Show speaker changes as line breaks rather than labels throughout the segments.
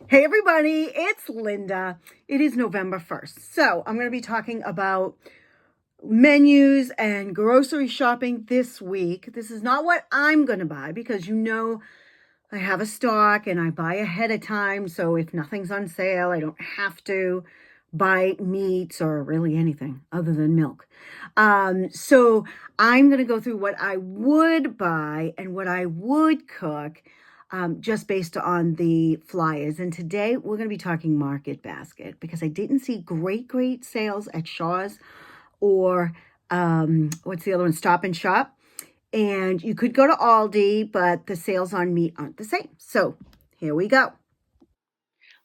Hey everybody, it's Linda. It is November 1st. So I'm going to be talking about menus and grocery shopping this week. This is not what I'm going to buy because I have a stock and I buy ahead of time. So if nothing's on sale, I don't have to buy meats or really anything other than milk. So I'm going to go through what I would buy and what I would cook just based on the flyers. And today we're going to be talking Market Basket because I didn't see great sales at Shaw's or what's the other one? Stop and Shop. And you could go to Aldi, but the sales on meat aren't the same. So here we go.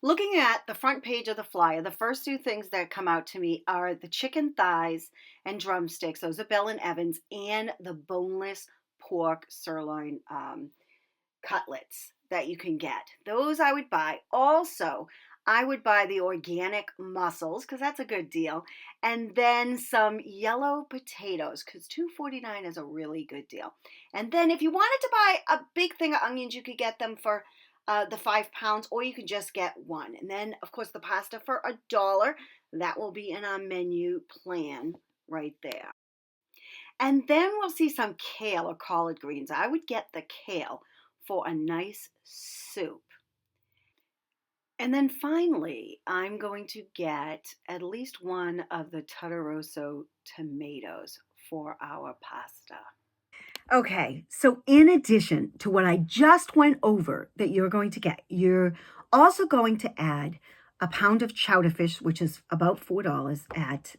Looking at the front page of the flyer, the first two things that come out to me are the chicken thighs and drumsticks. Those are Bell and Evans, and the boneless pork sirloin cutlets that you can get. Those I would buy. Also, I would buy the organic mussels because that's a good deal. And then some yellow potatoes because $2.49 is a really good deal. And then if you wanted to buy a big thing of onions, you could get them for the 5 pounds, or you could just get one. And then, of course, the pasta for $1. That will be in our menu plan right there. And then we'll see some kale or collard greens. I would get the kale for a nice soup. And then finally, I'm going to get at least one of the Tutarosso tomatoes for our pasta. Okay, so in addition to what I just went over that you're going to get, you're also going to add a pound of chowder fish, which is about $4 at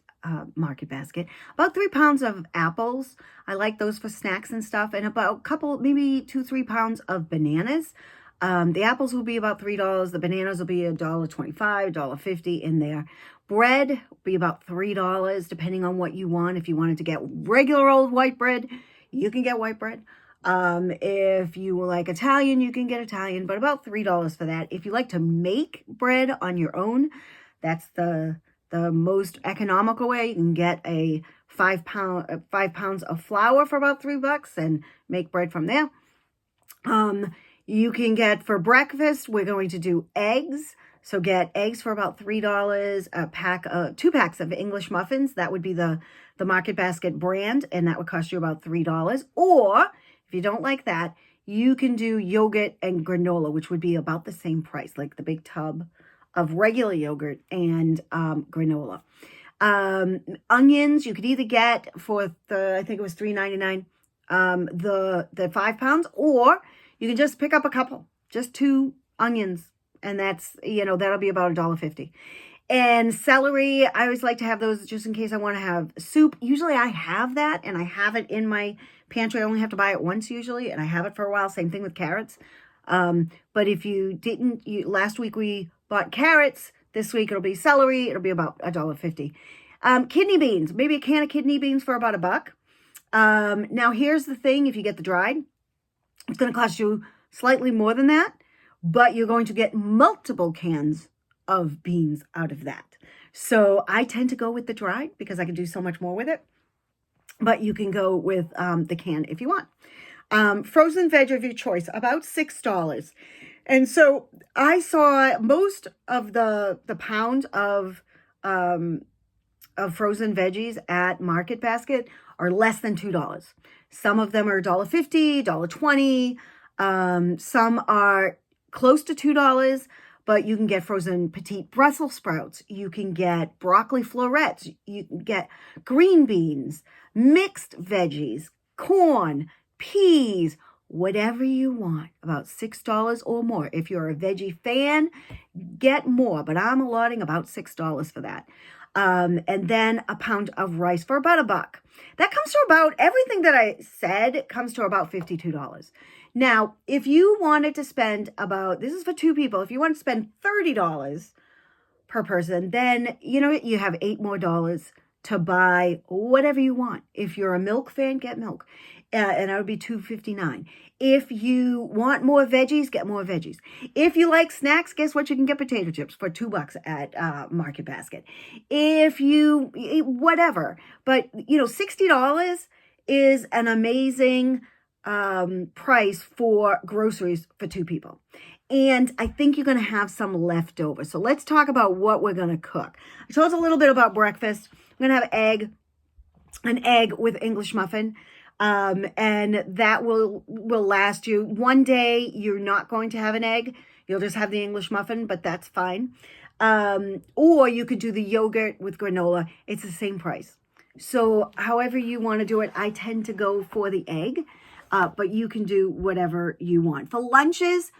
Market Basket, about 3 pounds of apples. I like those for snacks and stuff, and about a couple, maybe 2-3 pounds of bananas. The apples will be about $3. The bananas will be $1.25, $1.50 in there. Bread will be about $3, depending on what you want. If you wanted to get regular old white bread, you can get white bread. If you like Italian, you can get Italian, but about $3 for that. If you like to make bread on your own, that's the most economical way. You can get a 5 pounds of flour for about $3 and make bread from there. You can get for breakfast, we're going to do eggs. So get eggs for about $3, a pack, 2 packs of English muffins. That would be the Market Basket brand, and that would cost you about $3. Or if you don't like that, you can do yogurt and granola, which would be about the same price, like the big tub of regular yogurt and granola. Onions, you could either get for I think it was $3.99, the 5 pounds, or you can just pick up a couple, just 2 onions, and that's, that'll be about $1.50. And celery, I always like to have those just in case I want to have soup. Usually I have that, and I have it in my pantry. I only have to buy it once usually, and I have it for a while. Same thing with carrots. But if you didn't, last week we bought carrots. This week it'll be celery. It'll be about $1.50. Kidney beans, maybe a can of kidney beans for about $1. Now here's the thing: if you get the dried, it's going to cost you slightly more than that, but you're going to get multiple cans of beans out of that. So I tend to go with the dried because I can do so much more with it. But you can go with the can if you want. Frozen veg of your choice, about $6. And so I saw most of the pound of frozen veggies at Market Basket are less than $2. Some of them are $1.50, $1.20. Some are close to $2, but you can get frozen petite Brussels sprouts. You can get broccoli florets. You can get green beans, mixed veggies, corn, peas, whatever you want, about $6 or more. If you're a veggie fan, get more, but I'm allotting about $6 for that. And then a pound of rice for about $1. That comes to about, everything that I said comes to about $52. Now, if you wanted to spend about, this is for 2 people, if you want to spend $30 per person, then you have $8 more to buy whatever you want. If you're a milk fan, get milk. And that would be $2.59. If you want more veggies, get more veggies. If you like snacks, guess what? You can get potato chips for $2 at Market Basket. If you, whatever. But, $60 is an amazing price for groceries for 2 people. And I think you're going to have some leftover. So let's talk about what we're going to cook. I told you a little bit about breakfast. I'm going to have an egg with English muffin. And that will last you. One day you're not going to have an egg. You'll just have the English muffin, but that's fine. Or you could do the yogurt with granola. It's the same price. So however you want to do it, I tend to go for the egg, but you can do whatever you want. For lunches,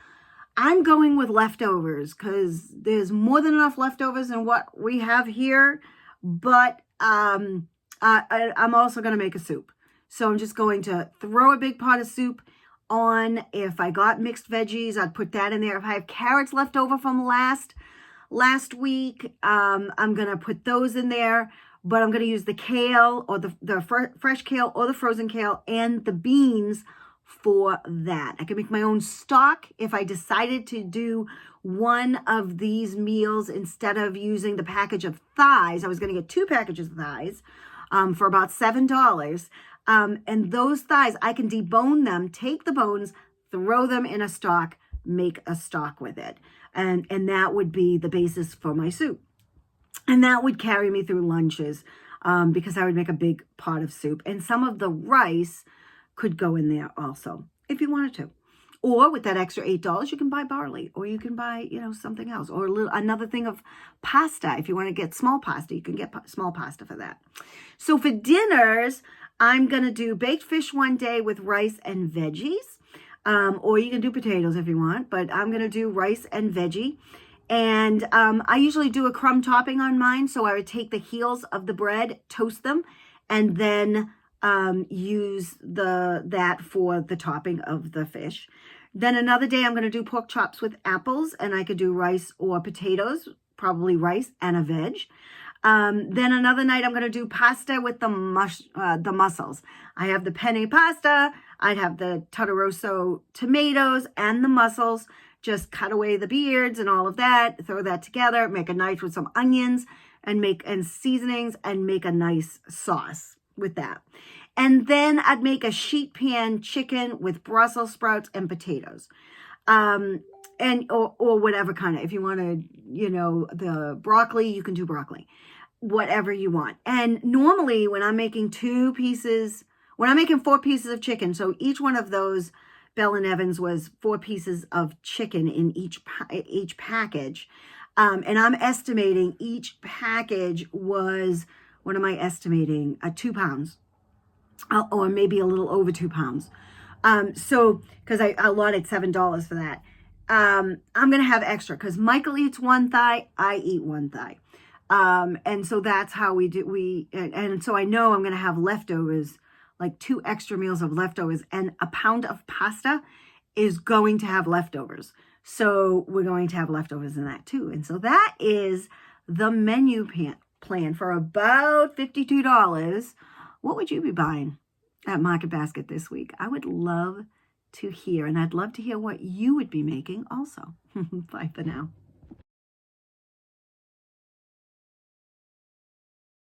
I'm going with leftovers because there's more than enough leftovers than what we have here. But I'm also going to make a soup. So I'm just going to throw a big pot of soup on. If I got mixed veggies, I'd put that in there. If I have carrots left over from last week, I'm going to put those in there. But I'm going to use the kale or the fresh kale or the frozen kale and the beans for that. I can make my own stock if I decided to do one of these meals instead of using the package of thighs. I was going to get 2 packages of thighs for about $7. And those thighs, I can debone them, take the bones, throw them in a stock, make a stock with it. And that would be the basis for my soup. And that would carry me through lunches because I would make a big pot of soup. And some of the rice could go in there also if you wanted to. Or with that extra $8, you can buy barley, or you can buy, something else, or another thing of pasta. If you want to get small pasta, you can get small pasta for that. So for dinners, I'm going to do baked fish one day with rice and veggies, or you can do potatoes if you want, but I'm going to do rice and veggie. And I usually do a crumb topping on mine, so I would take the heels of the bread, toast them, and then use that for the topping of the fish. Then another day I'm going to do pork chops with apples, and I could do rice or potatoes, probably rice and a veg. Then another night I'm going to do pasta with the mussels. I have the penne pasta, I'd have the tutoroso tomatoes and the mussels. Just cut away the beards and all of that, throw that together, make a knife with some onions and seasonings, and make a nice sauce with that. And then I'd make a sheet pan chicken with Brussels sprouts and potatoes. Or whatever kind of, if you want to, the broccoli, you can do broccoli, whatever you want. And normally when I'm making 4 pieces of chicken, so each one of those Bell & Evans was 4 pieces of chicken in each package. And I'm estimating each package was, what am I estimating? 2 pounds. Or maybe a little over 2 pounds. So, because I allotted $7 for that. I'm going to have extra because Michael eats 1 thigh, I eat 1 thigh. And so that's how we do, and so I know I'm going to have leftovers, like 2 extra meals of leftovers, and a pound of pasta is going to have leftovers. So we're going to have leftovers in that too. And so that is the menu plan for about $52. What would you be buying at Market Basket this week? I would love to hear, and I'd love to hear what you would be making also. Bye for now.